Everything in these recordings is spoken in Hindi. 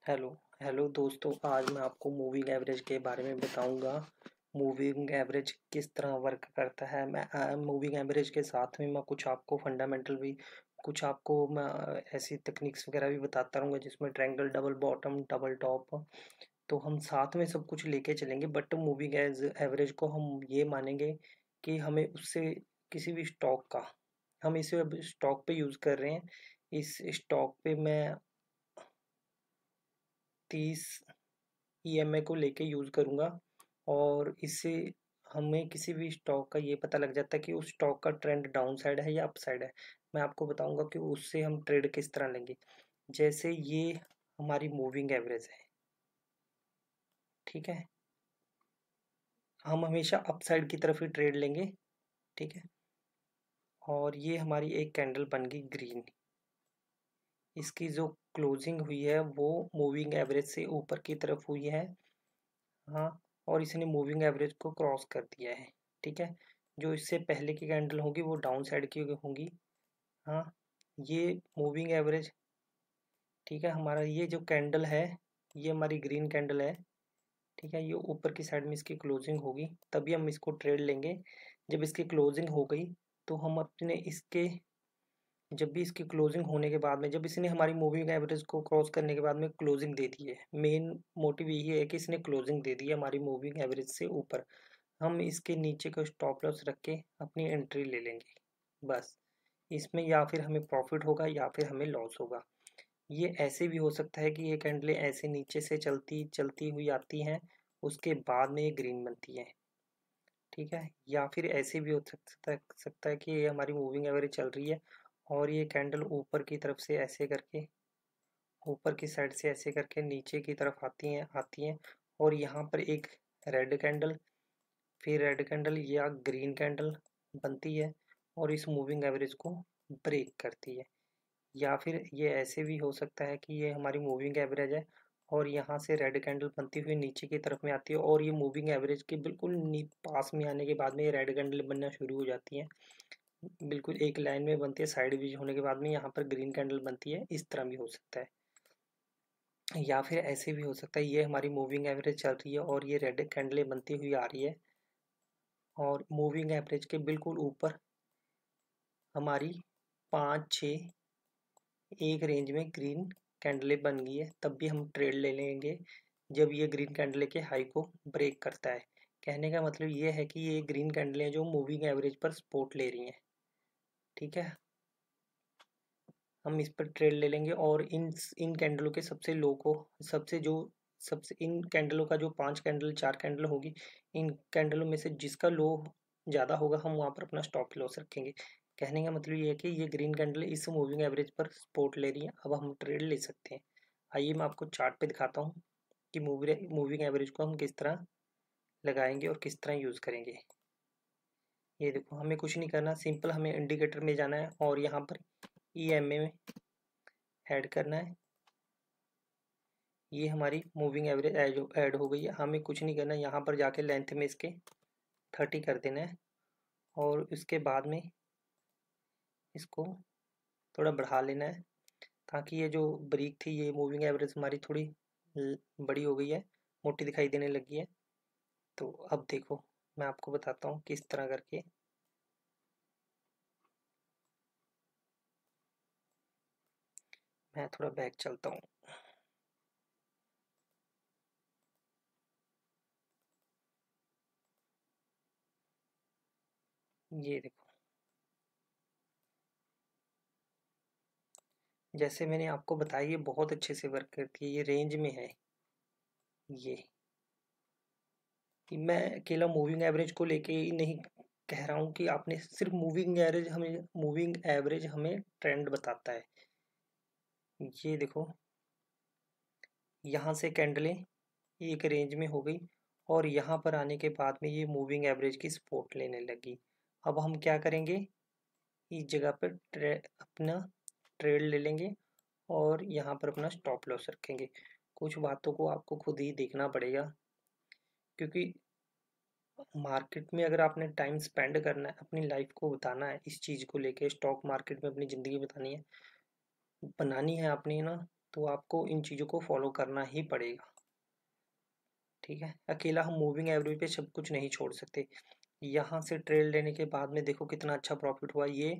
हेलो हेलो दोस्तों, आज मैं आपको मूविंग एवरेज के बारे में बताऊंगा। मूविंग एवरेज किस तरह वर्क करता है। मैं मूविंग एवरेज के साथ में मैं कुछ आपको फंडामेंटल भी, कुछ आपको मैं ऐसी टेक्निक्स वगैरह भी बताता रहूँगा जिसमें triangle, double bottom, double top. तो हम साथ में सब कुछ लेके चलेंगे, बट मूविंग एज एवरेज को हम ये मानेंगे कि हमें उससे किसी भी स्टॉक का, हम इसे अब स्टॉक पे यूज़ कर रहे हैं। इस स्टॉक पे मैं 30 ईएमए को लेके यूज़ करूँगा, और इससे हमें किसी भी स्टॉक का ये पता लग जाता है कि उस स्टॉक का ट्रेंड डाउन साइड है या अप साइड है। मैं आपको बताऊंगा कि उससे हम ट्रेड किस तरह लेंगे। जैसे ये हमारी मूविंग एवरेज है, ठीक है। हम हमेशा अप साइड की तरफ ही ट्रेड लेंगे, ठीक है। और ये हमारी एक कैंडल बन गई ग्रीन। इसकी जो क्लोजिंग हुई है वो मूविंग एवरेज से ऊपर की तरफ हुई है। हाँ, और इसने मूविंग एवरेज को क्रॉस कर दिया है, ठीक है। जो इससे पहले की कैंडल होगी वो डाउन साइड की होंगी। हाँ, ये मूविंग एवरेज, ठीक है। हमारा ये जो कैंडल है, ये हमारी ग्रीन कैंडल है, ठीक है। ये ऊपर की साइड में इसकी क्लोजिंग होगी, तभी हम इसको ट्रेड लेंगे। जब इसकी क्लोजिंग हो गई तो हम अपने इसके, जब भी इसकी क्लोजिंग होने के बाद में, जब इसने हमारी मूविंग एवरेज को क्रॉस करने के बाद में क्लोजिंग दे दी है, मेन मोटिव यही है कि इसने क्लोजिंग दे दी है हमारी मूविंग एवरेज से ऊपर, हम इसके नीचे का स्टॉप लॉस रख के अपनी एंट्री ले लेंगे, बस। इसमें या फिर हमें प्रॉफिट होगा या फिर हमें लॉस होगा। ये ऐसे भी हो सकता है कि ये कैंडलें ऐसे नीचे से चलती चलती हुई आती हैं, उसके बाद में ये ग्रीन बनती है, ठीक है। या फिर ऐसे भी हो सकता है कि ये हमारी मूविंग एवरेज चल रही है और ये कैंडल ऊपर की तरफ से ऐसे करके, ऊपर की साइड से ऐसे करके नीचे की तरफ आती हैं। और यहाँ पर एक रेड कैंडल, फिर रेड कैंडल या ग्रीन कैंडल बनती है और इस मूविंग एवरेज को ब्रेक करती है। या फिर ये ऐसे भी हो सकता है कि ये हमारी मूविंग एवरेज है और यहाँ से रेड कैंडल बनती हुई नीचे की तरफ में आती है, और ये मूविंग एवरेज के बिल्कुल पास में आने के बाद में ये रेड कैंडल बनना शुरू हो जाती है। बिल्कुल एक लाइन में बनती है, साइड विज होने के बाद में यहाँ पर ग्रीन कैंडल बनती है। इस तरह भी हो सकता है, या फिर ऐसे भी हो सकता है ये हमारी मूविंग एवरेज चल रही है और ये रेड कैंडलें बनती हुई आ रही है, और मूविंग एवरेज के बिल्कुल ऊपर हमारी 5 6 एक रेंज में ग्रीन कैंडलें बन गई है, तब भी हम ट्रेड ले लेंगे जब ये ग्रीन कैंडल के हाई को ब्रेक करता है। कहने का मतलब ये है कि ये ग्रीन कैंडलें जो मूविंग एवरेज पर सपोर्ट ले रही हैं, ठीक है। हम इस पर ट्रेड ले लेंगे, और इन इन कैंडलों के सबसे लो को, सबसे जो सबसे इन कैंडलों का जो 5 कैंडल 4 कैंडल होगी, इन कैंडलों में से जिसका लो ज़्यादा होगा हम वहाँ पर अपना स्टॉप लॉस रखेंगे। कहने का मतलब ये है कि ये ग्रीन कैंडल इस मूविंग एवरेज पर सपोर्ट ले रही है, अब हम ट्रेड ले सकते हैं। आइए मैं आपको चार्ट पे दिखाता हूँ कि मूविंग एवरेज को हम किस तरह लगाएंगे और किस तरह यूज़ करेंगे। ये देखो, हमें कुछ नहीं करना, सिंपल हमें इंडिकेटर में जाना है और यहाँ पर ईएमए में ऐड करना है। ये हमारी मूविंग एवरेज ऐड हो गई है। हमें कुछ नहीं करना, यहाँ पर जाके लेंथ में इसके 30 कर देना है, और उसके बाद में इसको थोड़ा बढ़ा लेना है, ताकि ये जो ब्रेक थी, ये मूविंग एवरेज हमारी थोड़ी बड़ी हो गई है, मोटी दिखाई देने लगी है। तो अब देखो, मैं आपको बताता हूँ किस तरह करके। मैं थोड़ा बैक चलता हूँ। ये देखो, जैसे मैंने आपको बताया, ये बहुत अच्छे से वर्क करती है, ये रेंज में है। ये कि मैं अकेला मूविंग एवरेज को लेके ही नहीं कह रहा हूँ कि आपने सिर्फ मूविंग एवरेज हमें ट्रेंड बताता है। ये देखो, यहाँ से कैंडलें एक रेंज में हो गई, और यहाँ पर आने के बाद में ये मूविंग एवरेज की सपोर्ट लेने लगी। अब हम क्या करेंगे, इस जगह पर अपना ट्रेड ले लेंगे और यहाँ पर अपना स्टॉप लॉस रखेंगे। कुछ बातों को आपको खुद ही देखना पड़ेगा, क्योंकि मार्केट में अगर आपने टाइम स्पेंड करना है, अपनी लाइफ को बताना है, इस चीज़ को लेके स्टॉक मार्केट में अपनी ज़िंदगी बतानी है, बनानी है आपने ना, तो आपको इन चीज़ों को फॉलो करना ही पड़ेगा, ठीक है। अकेला हम मूविंग एवरेज पे सब कुछ नहीं छोड़ सकते। यहाँ से ट्रेड लेने के बाद में देखो कितना अच्छा प्रॉफिट हुआ, ये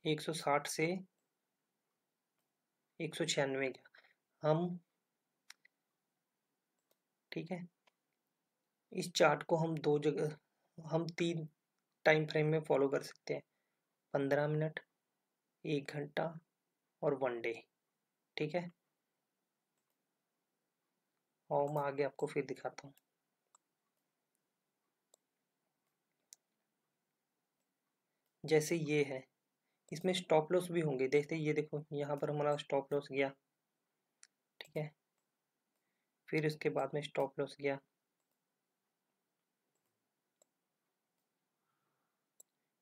160 से 196 गया हम, ठीक है। इस चार्ट को हम दो जगह, हम 3 टाइम फ्रेम में फॉलो कर सकते हैं, 15 मिनट, 1 घंटा और 1 डे, ठीक है। और मैं आगे आपको फिर दिखाता हूँ। जैसे ये है, इसमें स्टॉप लॉस भी होंगे, देखते ये देखो यहाँ पर हमारा स्टॉप लॉस गया, ठीक है। फिर उसके बाद में स्टॉप लॉस गया,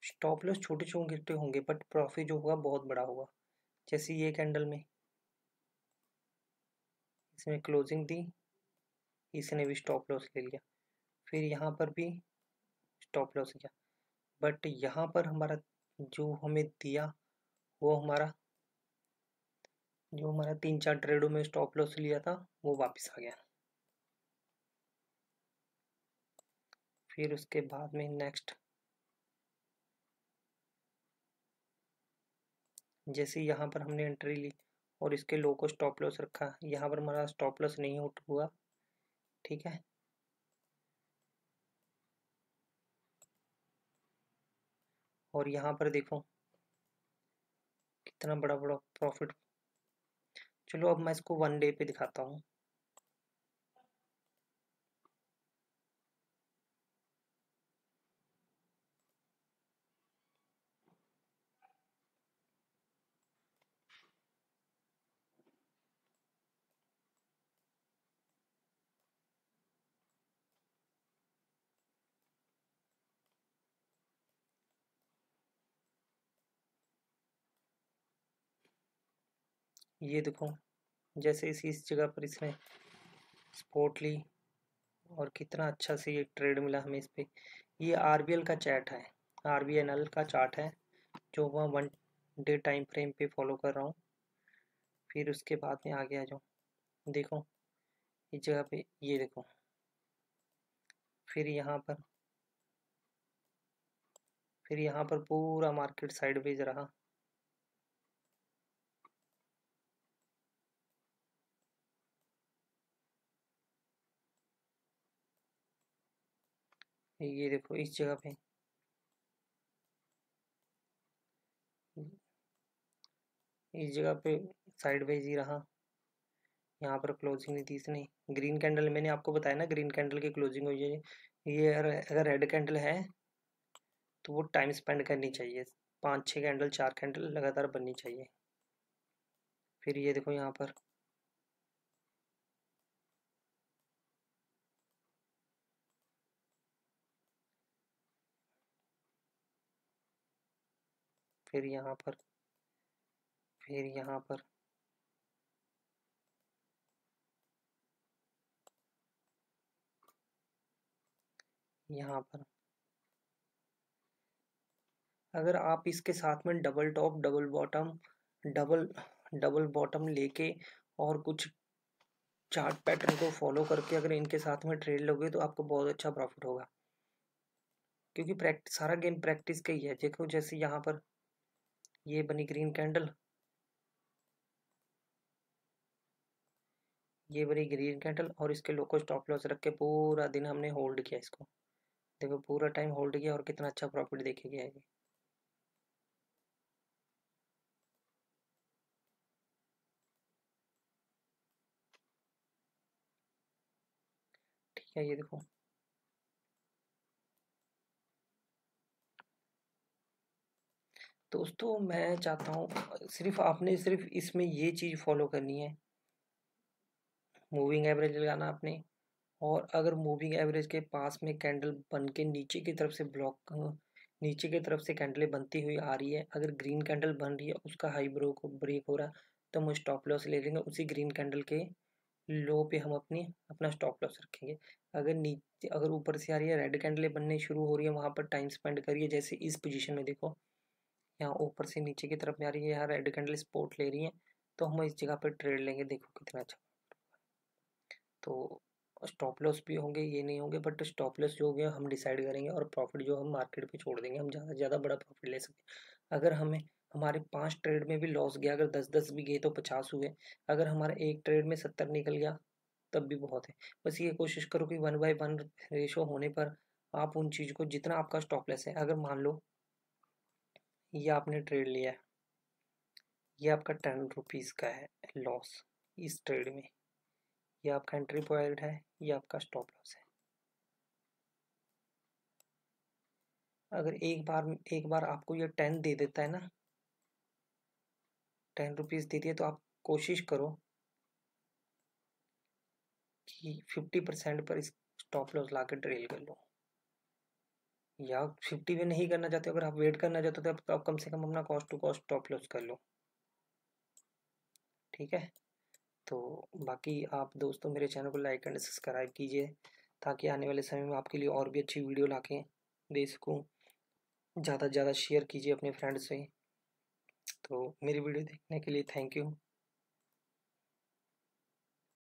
स्टॉप लॉस छोटे छोटे होंगे बट प्रॉफिट जो होगा बहुत बड़ा होगा। जैसे ये कैंडल में इसमें क्लोजिंग दी, इसने भी स्टॉप लॉस ले लिया, फिर यहाँ पर भी स्टॉप लॉस गया, बट यहाँ पर हमारा जो हमें दिया वो हमारा, जो हमारा 3-4 ट्रेडों में स्टॉप लॉस लिया था वो वापस आ गया। फिर उसके बाद में नेक्स्ट, जैसे यहाँ पर हमने एंट्री ली और इसके लो को स्टॉप लॉस रखा, यहाँ पर हमारा स्टॉप लॉस नहीं हुआ, ठीक है। और यहाँ पर देखो कितना बड़ा बड़ा प्रॉफिट। चलो अब मैं इसको 1 डे पे दिखाता हूँ। ये देखो जैसे इस जगह पर इसने स्पॉट ली और कितना अच्छा से ये ट्रेड मिला हमें इस पे। ये आरबीएल का चार्ट है, आरबीएनएल का चार्ट है जो मैं 1 डे टाइम फ्रेम पे फॉलो कर रहा हूँ। फिर उसके बाद में आगे आ जाओ, देखो इस जगह पे ये देखो, फिर यहाँ पर, फिर यहाँ पर पूरा मार्केट साइडवेज रहा, ये देखो इस जगह पे, इस जगह पे साइडवेज ही रहा, यहाँ पर क्लोजिंग नहीं थी इसने। ग्रीन कैंडल मैंने आपको बताया ना, ग्रीन कैंडल की क्लोजिंग हुई है, ये अगर रेड कैंडल है तो वो टाइम स्पेंड करनी चाहिए, 5-6 कैंडल 4 कैंडल लगातार बननी चाहिए। फिर ये देखो यहाँ पर फिर यहाँ पर, फिर यहाँ पर, यहाँ पर। अगर आप इसके साथ में double top double bottom, double double bottom लेके और कुछ चार्ट पैटर्न को फॉलो करके अगर इनके साथ में ट्रेड लोगे तो आपको बहुत अच्छा प्रॉफिट होगा, क्योंकि प्रैक्टिस, सारा गेम प्रैक्टिस का ही है। देखो जैसे यहाँ पर ये बनी ग्रीन कैंडल, ये बनी ग्रीन कैंडल और इसके लो को स्टॉप लॉस रख के पूरा दिन हमने होल्ड किया इसको, देखो पूरा टाइम होल्ड किया और कितना अच्छा प्रॉफिट देखे गया है। ठीक है, ये देखो दोस्तों, मैं चाहता हूँ सिर्फ आपने सिर्फ इसमें ये चीज़ फॉलो करनी है, मूविंग एवरेज लगाना आपने। और अगर मूविंग एवरेज के पास में कैंडल बन के नीचे की तरफ से ब्लॉक, नीचे की तरफ से कैंडलें बनती हुई आ रही है, अगर ग्रीन कैंडल बन रही है उसका हाई ब्रेक हो रहा है तो हम स्टॉप लॉस ले लेंगे, उसी ग्रीन कैंडल के लो पे हम अपना स्टॉप लॉस रखेंगे। अगर नीचे, अगर ऊपर से आ रही है रेड कैंडलें बनने शुरू हो रही है, वहां पर टाइम स्पेंड करिए। जैसे इस पोजीशन में देखो, यहाँ ऊपर से नीचे की तरफ में आ रही है, यहाँ रेड कैंडल सपोर्ट ले रही है, तो हम इस जगह पर ट्रेड लेंगे। देखो कितना अच्छा। तो स्टॉप लॉस भी होंगे, ये नहीं होंगे, बट स्टॉप लॉस जो हो गया हम डिसाइड करेंगे, और प्रॉफिट जो हम मार्केट पे छोड़ देंगे, हम ज़्यादा से ज़्यादा बड़ा प्रॉफिट ले सकते। अगर हमें हमारे 5 ट्रेड में भी लॉस गया, अगर 10-10 भी गए तो 50 हुए। अगर हमारा एक ट्रेड में 70 निकल गया तब भी बहुत है। बस ये कोशिश करो कि 1/1 रेशो होने पर आप उन चीज़ को, जितना आपका स्टॉप लॉस है, अगर मान लो ये आपने ट्रेड लिया है, ये आपका 10 रुपीज़ का है लॉस इस ट्रेड में, ये आपका एंट्री पॉइंट है, ये आपका स्टॉप लॉस है। अगर एक बार आपको ये 10 दे देता है ना, 10 रुपीज़ दे दिए, तो आप कोशिश करो कि 50% पर इस स्टॉप लॉस ला के ट्रेल कर लो। या 50 में नहीं करना चाहते, अगर आप वेट करना चाहते हो तो आप कम से कम अपना cost to cost stop loss कर लो। ठीक है। तो बाकी आप दोस्तों मेरे चैनल को लाइक एंड सब्सक्राइब कीजिए, ताकि आने वाले समय में आपके लिए और भी अच्छी वीडियो ला के दे सकूँ। ज़्यादा से ज़्यादा शेयर कीजिए अपने फ्रेंड्स से। तो मेरी वीडियो देखने के लिए थैंक यू।